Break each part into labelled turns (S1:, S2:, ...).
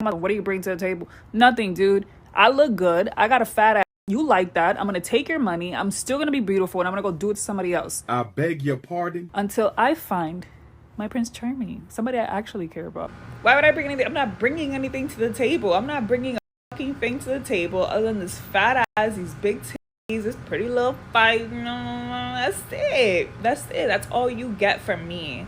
S1: What do you bring to the table? Nothing, dude. I look good. I got a fat ass. You like that. I'm going to take your money. I'm still going to be beautiful, and I'm going to go do it to somebody else.
S2: I beg your pardon?
S1: Until I find my Prince Charming. Somebody I actually care about. Why would I bring anything? I'm not bringing anything to the table. I'm not bringing a fucking thing to the table other than this fat ass, these big titties, this pretty little fight. That's it. That's it. That's all you get from me.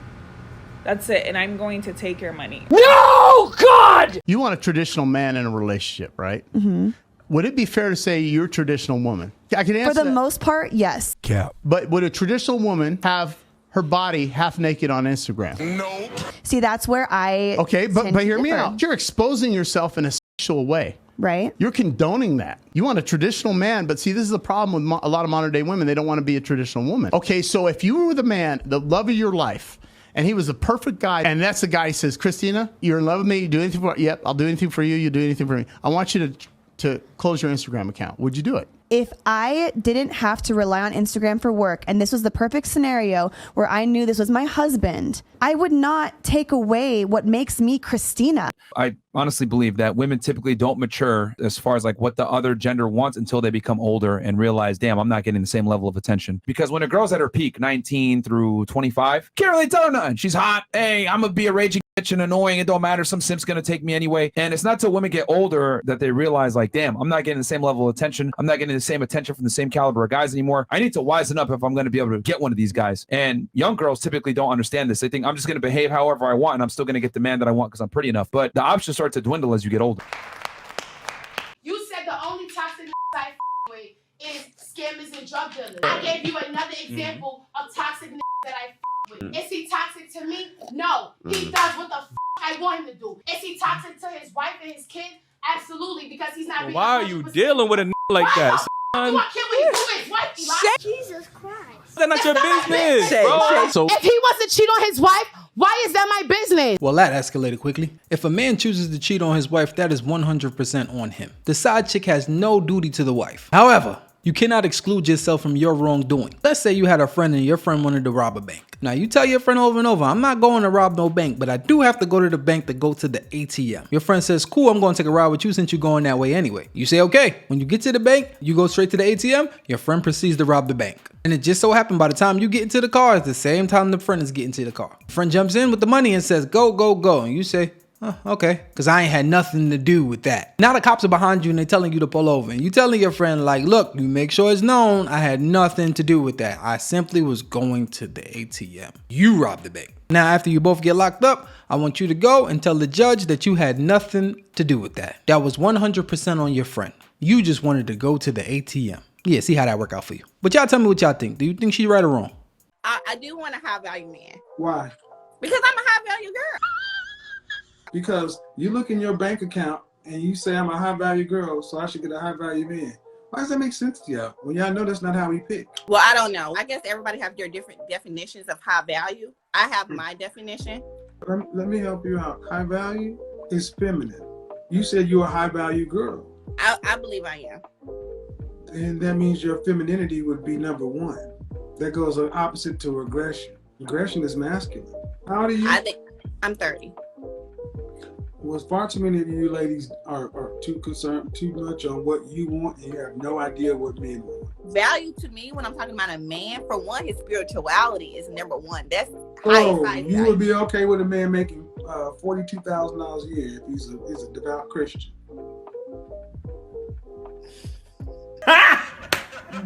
S1: That's it. And I'm going to take your money.
S3: No, God! You want a traditional man in a relationship, right?
S4: Mm-hmm.
S3: Would it be fair to say you're a traditional woman? I can answer
S4: For the
S3: that.
S4: most part, yes.
S3: Cap. But would a traditional woman have her body half naked on Instagram?
S2: No.
S4: See, that's where I
S3: Okay, but hear me
S4: differ.
S3: out. You're exposing yourself in a sexual way.
S4: Right.
S3: You're condoning that. You want a traditional man, but see, this is the problem with a lot of modern day women. They don't want to be a traditional woman. Okay, so if you were with a man, the love of your life, and he was a perfect guy, and that's the guy who says, Christina, you're in love with me, you do anything for me. Yep, I'll do anything for you, you do anything for me. I want you to close your Instagram account. Would you do it?
S4: If I didn't have to rely on Instagram for work, and this was the perfect scenario where I knew this was my husband, I would not take away what makes me Christina.
S5: I honestly believe that women typically don't mature as far as like what the other gender wants until they become older and realize, damn, I'm not getting the same level of attention. Because when a girl's at her peak, 19 through 25, can't really tell her nothing. She's hot. Hey, I'm gonna be a raging bitch and annoying. It don't matter. Some simp's gonna take me anyway. And it's not till women get older that they realize, like, damn, I'm not getting the same level of attention. I'm not getting the same attention from the same caliber of guys anymore. I need to wisen up if I'm gonna be able to get one of these guys. And young girls typically don't understand this. They think I'm just gonna behave however I want and I'm still gonna get the man that I want because I'm pretty enough. But the options start to dwindle as you get older.
S6: You said the only toxic I with is scammers and drug dealers. I gave you another example of toxic that I with. Is he toxic to me? No. He does what the I want him to do. Is he toxic to his wife and his kids? Absolutely, because he's not.
S7: Why are you dealing with a like that?
S6: You want to kill what he do his wife? Eli?
S8: Jesus Christ.
S7: That's not your business, bro.
S6: So if he wants to cheat on his wife, why is that my business?
S9: Well, that escalated quickly. If a man chooses to cheat on his wife, that is 100% on him. The side chick has no duty to the wife. However, you cannot exclude yourself from your wrongdoing. Let's say you had a friend and your friend wanted to rob a bank. Now you tell your friend over and over, I'm not going to rob no bank, but I do have to go to the bank to go to the ATM. Your friend says, cool, I'm going to take a ride with you since you're going that way anyway. You say, okay. When you get to the bank, you go straight to the ATM, your friend proceeds to rob the bank. And it just so happened by the time you get into the car, it's the same time the friend is getting to the car. The friend jumps in with the money and says, go, go, go. And you say, oh, okay, because I ain't had nothing to do with that. Now the cops are behind you and they're telling you to pull over. And you telling your friend, like, look, you make sure it's known I had nothing to do with that. I simply was going to the ATM. You robbed the bank. Now, after you both get locked up, I want you to go and tell the judge that you had nothing to do with that. That was 100% on your friend. You just wanted to go to the ATM. Yeah, see how that worked out for you. But y'all tell me what y'all think. Do you think she's right or wrong?
S10: I do want a high value man.
S11: Why?
S10: Because I'm a high value girl.
S11: Because you look in your bank account and you say I'm a high value girl, so I should get a high value man. Why does that make sense to y'all? When y'all know that's not how we pick.
S10: Well, I don't know. I guess everybody have their different definitions of high value. I have my definition.
S11: Let me help you out. High value is feminine. You said you're a high value girl.
S10: I believe I am.
S11: And that means your femininity would be number one. That goes opposite to aggression. Aggression is masculine. How old are you?
S10: I think I'm 30.
S11: Well, far too many of you ladies are too concerned too much on what you want, and you have no idea what men want.
S10: Value to me, when I'm talking about a man, for one, his spirituality is number one. That's highest
S11: you would be okay with a man making $42,000 a year if he's a devout Christian.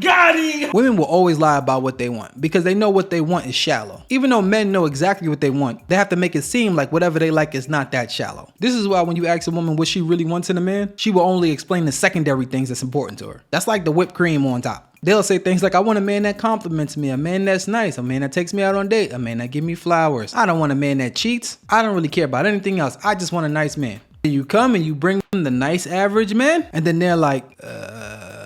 S9: Got him! Women will always lie about what they want because they know what they want is shallow. Even though men know exactly what they want, they have to make it seem like whatever they like is not that shallow. This is why when you ask a woman what she really wants in a man, she will only explain the secondary things that's important to her. That's like the whipped cream on top. They'll say things like, I want a man that compliments me, a man that's nice, a man that takes me out on a date, a man that gives me flowers. I don't want a man that cheats. I don't really care about anything else. I just want a nice man. You come and you bring them the nice average man, and then they're like,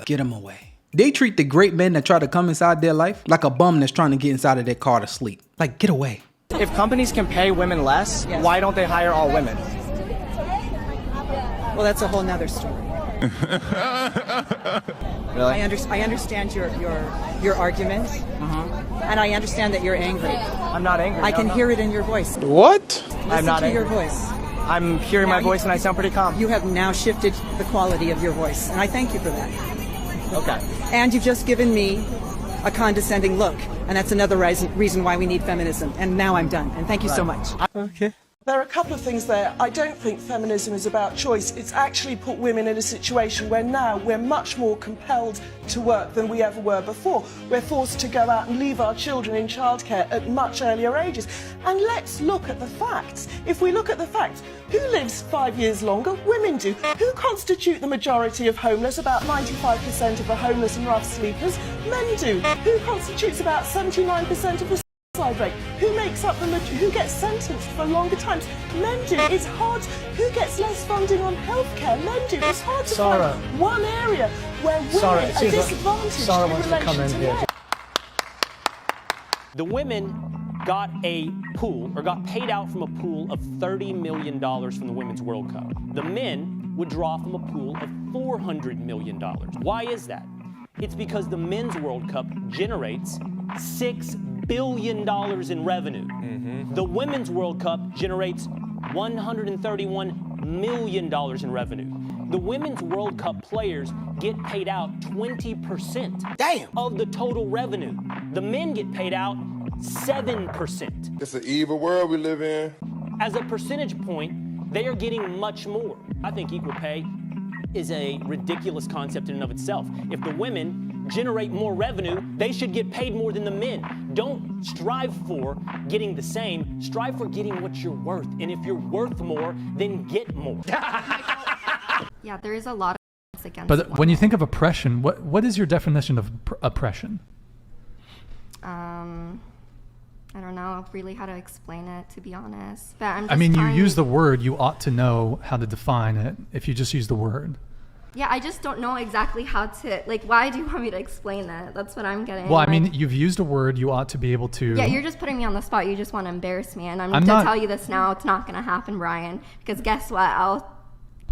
S9: get him away. They treat the great men that try to come inside their life like a bum that's trying to get inside of their car to sleep. Like, get away.
S12: If companies can pay women less, why don't they hire all women?
S13: Well, that's a whole nother story.
S12: Really?
S13: I understand your argument, and I understand that you're angry.
S12: I'm not angry.
S13: I can hear it in your voice.
S12: What?
S13: Listen
S12: I'm not
S13: to
S12: angry.
S13: your voice.
S12: I'm hearing my voice and I sound pretty calm.
S13: You have now shifted the quality of your voice, and I thank you for that.
S12: Okay.
S13: And you've just given me a condescending look, and that's another reason why we need feminism. And now I'm done, and thank you so much.
S12: Okay.
S2: There are a couple of things there. I don't think feminism is about choice. It's actually put women in a situation where now we're much more compelled to work than we ever were before. We're forced to go out and leave our children in childcare at much earlier ages. And let's look at the facts. If we look at the facts, who lives 5 years longer? Women do. Who constitute the majority of homeless? About 95% of the homeless and rough sleepers. Men do. Who constitutes about 79% of the rate? Who makes up who gets sentenced for longer times? Men do. It's hard. Who gets less funding on healthcare? Men do. It's hard to find one area where women are disadvantaged in relation to men.
S8: The women got a pool, or got paid out from a pool of $30 million from the Women's World Cup. The men would draw from a pool of $400 million. Why is that? It's because the Men's World Cup generates $6 billion in revenue. The Women's World Cup generates $131 million in revenue. The Women's World Cup players get paid out 20% of the total revenue. The men get paid out 7%.
S14: It's an evil world we live in.
S8: As a percentage point, they are getting much more. I think equal pay is a ridiculous concept in and of itself. If the women generate more revenue, they should get paid more than the men. Don't strive for getting the same, strive for getting what you're worth. And if you're worth more, then get more.
S15: Yeah, there is a lot of against
S16: But when you think of oppression, what is your definition of oppression?
S15: I don't know really how to explain it, to be honest. But I'm just
S16: I mean, you use the word, you ought to know how to define it if you just use the word.
S15: Yeah, I just don't know exactly how to, like, why do you want me to explain that? That's what I'm getting.
S16: Well, I mean, you've used a word, you ought to be able to...
S15: Yeah, you're just putting me on the spot. You just want to embarrass me. And I'm
S16: not...
S15: to tell you this now, it's not going to happen, Brian. Because guess what?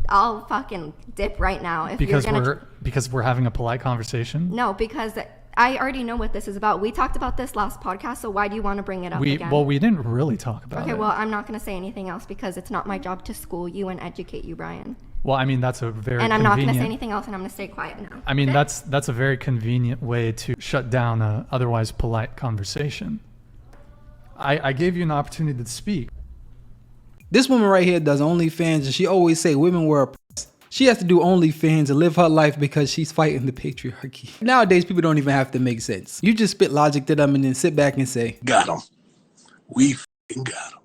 S15: I'll fucking dip right now. If
S16: because
S15: you're gonna
S16: because we're having a polite conversation?
S15: No, because I already know what this is about. We talked about this last podcast, so why do you want to bring it up again?
S16: Well, we didn't really talk about it.
S15: Okay, well, I'm not going to say anything else because it's not my job to school you and educate you, Brian.
S16: Well, I mean, that's a very
S15: And I'm not going to say anything else, and I'm going to stay quiet now.
S16: I mean, that's a very convenient way to shut down a otherwise polite conversation. I gave you an opportunity to speak.
S9: This woman right here does OnlyFans, and she always say women were oppressed. She has to do OnlyFans and live her life because she's fighting the patriarchy. Nowadays, people don't even have to make sense. You just spit logic to them and then sit back and say,
S17: got 'em. We f***ing got 'em.